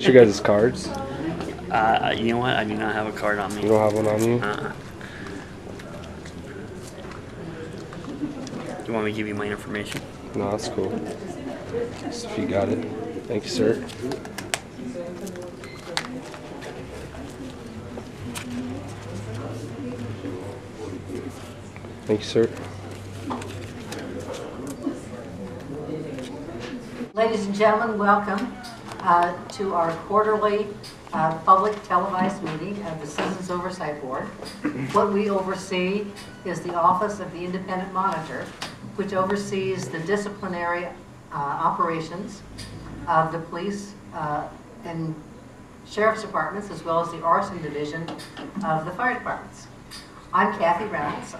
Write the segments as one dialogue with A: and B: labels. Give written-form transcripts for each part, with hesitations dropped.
A: What's your guys' cards?
B: You know what? I do not have a card on me.
A: You don't have one on you?
B: Do you want me to give you my information?
A: No, that's cool. Just if you got it. Thank you, sir. Thank you, sir.
C: Ladies and gentlemen, welcome to our quarterly public televised meeting of the Citizens Oversight Board. What we oversee is the Office of the Independent Monitor, which oversees the disciplinary operations of the police and sheriff's departments, as well as the arson division of the fire departments. I'm Kathy Reynolds.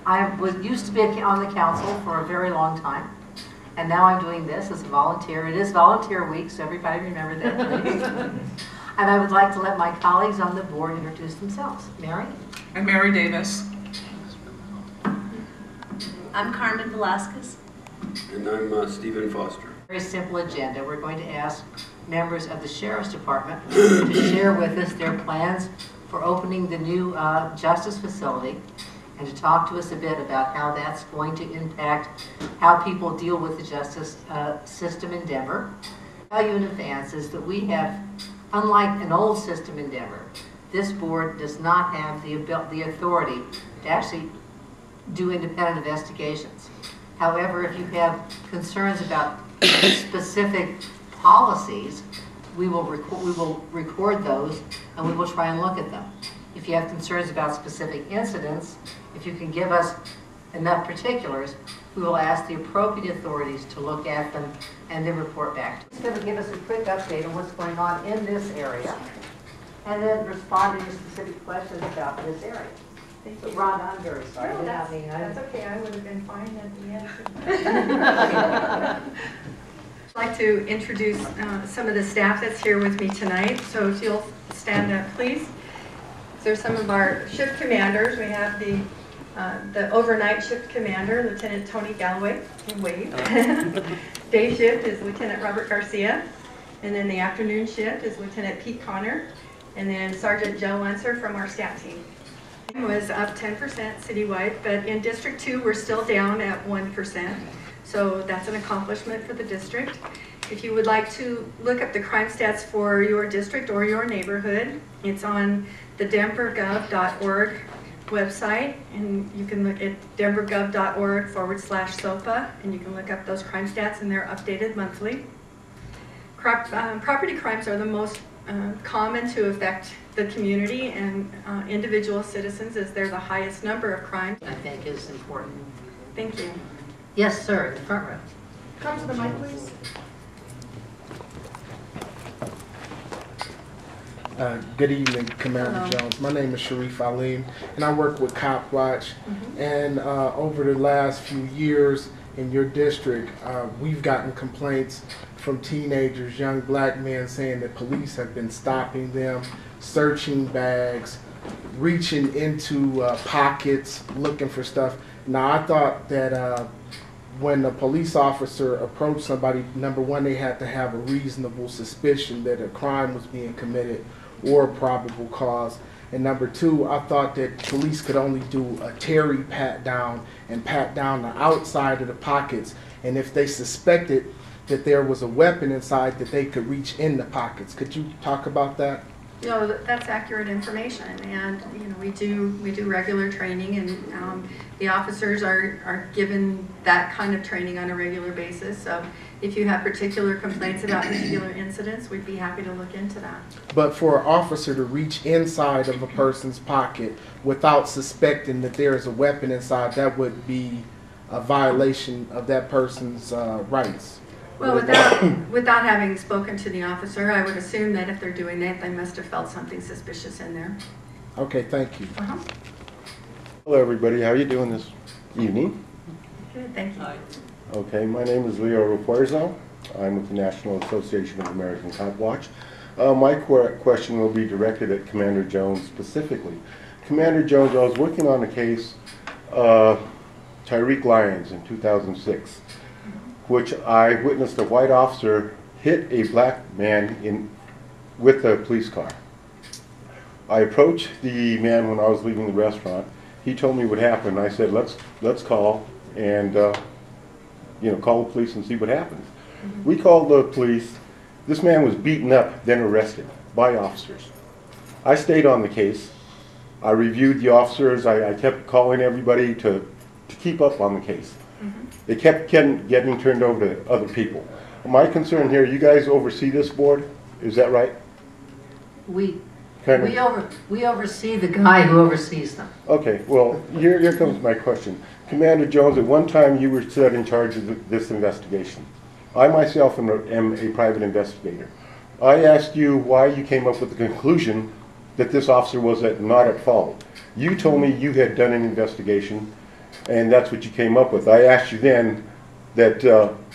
C: I used to be on the council for a very long time, and now I'm doing this as a volunteer. It is volunteer week, so everybody remember that, please. And I would like to let my colleagues on the board introduce themselves. Mary?
D: I'm Mary Davis.
E: I'm Carmen Velasquez.
F: And I'm Stephen Foster.
C: Very simple agenda. We're going to ask members of the Sheriff's Department to share with us their plans for opening the new justice facility and to talk to us a bit about how that's going to impact how people deal with the justice system in Denver. I'll tell you in advance is that we have, unlike an old system in Denver, this board does not have the authority to actually do independent investigations. However, if you have concerns about specific policies, we will record those and we will try and look at them. If you have concerns about specific incidents, if you can give us enough particulars, we will ask the appropriate authorities to look at them and then report back. It's going to give us a quick update on what's going on in this area and then respond to your specific questions about this area. So Rhonda, I'm very sorry.
G: No, that's okay. I would have been fine at the end. I'd like to introduce some of the staff that's here with me tonight. So if you'll stand up, please. There's some of our shift commanders. We have the overnight shift commander, Lieutenant Tony Galloway, and wave. Day shift is Lieutenant Robert Garcia. And then the afternoon shift is Lieutenant Pete Connor. And then Sergeant Joe Lenser from our STAT team. Was up 10% citywide, but in District 2 we're still down at 1%. So that's an accomplishment for the district. If you would like to look up the crime stats for your district or your neighborhood, it's on the denvergov.org website, and you can look at denvergov.org/SOPA, and you can look up those crime stats, and they're updated monthly. Property crimes are the most common to affect the community and individual citizens, as they're the highest number of crimes.
C: I think is important.
G: Thank you.
C: Yes, sir, in the front row.
G: Come to the mic, please.
H: Good evening, Commander Jones. My name is Sharif Alim, and I work with CopWatch. And over the last few years in your district, we've gotten complaints from teenagers, young black men, saying that police have been stopping them, searching bags, reaching into pockets, looking for stuff. Now, I thought that when a police officer approached somebody, number one, they had to have a reasonable suspicion that a crime was being committed or a probable cause. And number two, I thought that police could only do a Terry pat down and pat down the outside of the pockets. And if they suspected that there was a weapon inside, that they could reach in the pockets. Could you talk about that?
G: No, that's accurate information, and we do regular training, and the officers are given that kind of training on a regular basis. So if you have particular complaints about particular incidents, we'd be happy to look into that.
H: But for an officer to reach inside of a person's pocket without suspecting that there is a weapon inside, that would be a violation of that person's rights.
G: Well, without having spoken to the officer, I would assume that if they're doing that, they must have felt something suspicious in there.
H: Okay, thank you.
I: Hello, everybody. How are you doing this evening?
G: Good, thank you.
I: Okay, my name is Leo Refuerzo. I'm with the National Association of American CopWatch. My question will be directed at Commander Jones specifically. Commander Jones, I was working on a case, Tyreek Lyons in 2006. which I witnessed a white officer hit a black man with a police car. I approached the man when I was leaving the restaurant. He told me what happened. I said, let's call and call the police and see what happens. We called the police. This man was beaten up, then arrested by officers. I stayed on the case. I reviewed the officers. I kept calling everybody to keep up on the case. They kept getting turned over to other people. My concern here, you guys oversee this board, is that right?
C: We oversee the guy who oversees them.
I: Okay, well, here comes my question. Commander Jones, at one time you were set in charge of this investigation. I myself am a private investigator. I asked you why you came up with the conclusion that this officer was not at fault. You told me you had done an investigation, and that's what you came up with. I asked you then that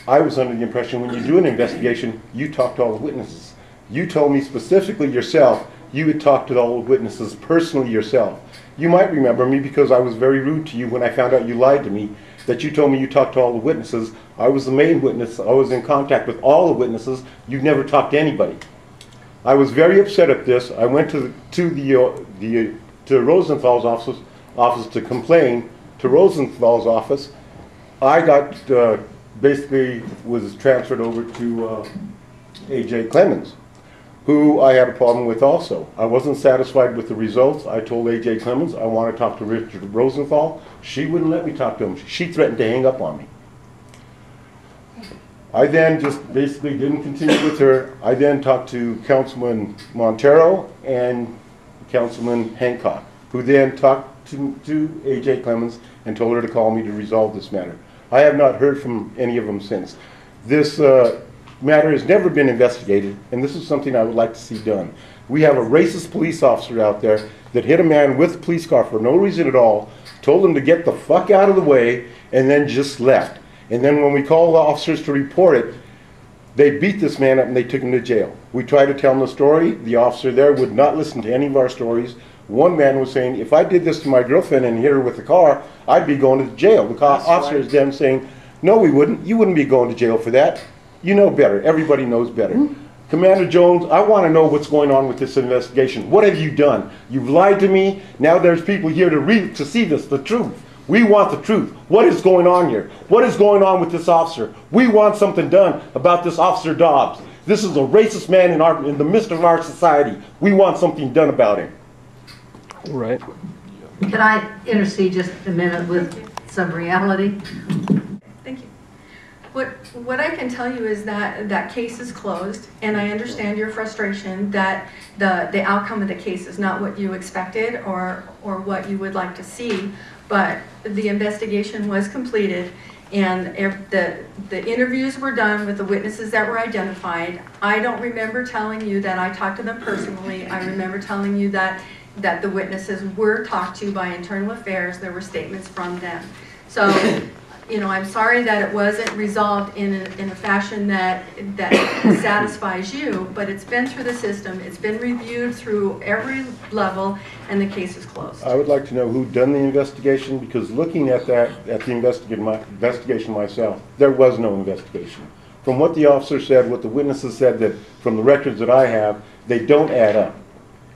I: I was under the impression when you do an investigation, you talk to all the witnesses. You told me specifically yourself you had talked to all the witnesses personally yourself. You might remember me because I was very rude to you when I found out you lied to me, that you told me you talked to all the witnesses. I was the main witness. I was in contact with all the witnesses. You never talked to anybody. I was very upset at this. I went to Rosenthal's office to complain to Rosenthal's office. I got basically was transferred over to A.J. Clemens, who I had a problem with also. I wasn't satisfied with the results. I told A.J. Clemens I want to talk to Richard Rosenthal. She wouldn't let me talk to him. She threatened to hang up on me. I then just basically didn't continue with her. I then talked to Councilman Montero and Councilman Hancock, who then talked to A.J. Clemens and told her to call me to resolve this matter. I have not heard from any of them since. This matter has never been investigated, and this is something I would like to see done. We have a racist police officer out there that hit a man with a police car for no reason at all, told him to get the fuck out of the way, and then just left. And then when we called the officers to report it, they beat this man up and they took him to jail. We tried to tell him the story. The officer there would not listen to any of our stories. One man was saying, if I did this to my girlfriend and hit her with the car, I'd be going to jail. The officer is then saying, no, we wouldn't. You wouldn't be going to jail for that. You know better. Everybody knows better. Commander Jones, I want to know what's going on with this investigation. What have you done? You've lied to me. Now there's people here to see this, the truth. We want the truth. What is going on here? What is going on with this officer? We want something done about this Officer Dobbs. This is a racist man in the midst of our society. We want something done about him.
A: Right.
C: Can I intercede just a minute with some reality?
G: Thank you. What I can tell you is that that case is closed, and I understand your frustration that the outcome of the case is not what you expected or what you would like to see, but the investigation was completed, and the interviews were done with the witnesses that were identified. I don't remember telling you that I talked to them personally. I remember telling you that the witnesses were talked to by Internal Affairs. There were statements from them. So, you know, I'm sorry that it wasn't resolved in a fashion that satisfies you, but it's been through the system. It's been reviewed through every level, and the case is closed.
I: I would like to know who done the investigation, because looking at the investigation myself, there was no investigation. From what the officer said, what the witnesses said, that from the records that I have, they don't add up.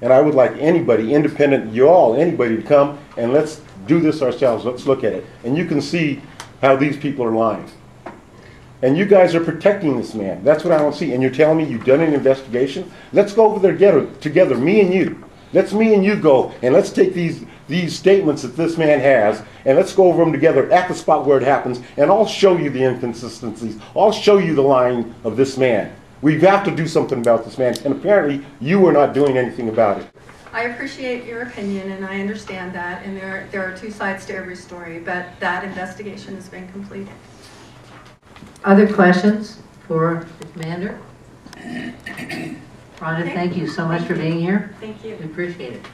I: And I would like anybody, independent, anybody to come and let's do this ourselves. Let's look at it. And you can see how these people are lying. And you guys are protecting this man. That's what I don't see. And you're telling me you've done an investigation? Let's go over there together, me and you. Let's me and you go and let's take these statements that this man has and let's go over them together at the spot where it happens, and I'll show you the inconsistencies. I'll show you the lying of this man. We have to do something about this man, and apparently you are not doing anything about it.
G: I appreciate your opinion, and I understand that, and there are two sides to every story, but that investigation has been completed.
C: Other questions for the commander? Rhonda, thank you so much for being here.
G: Thank you.
C: We appreciate it.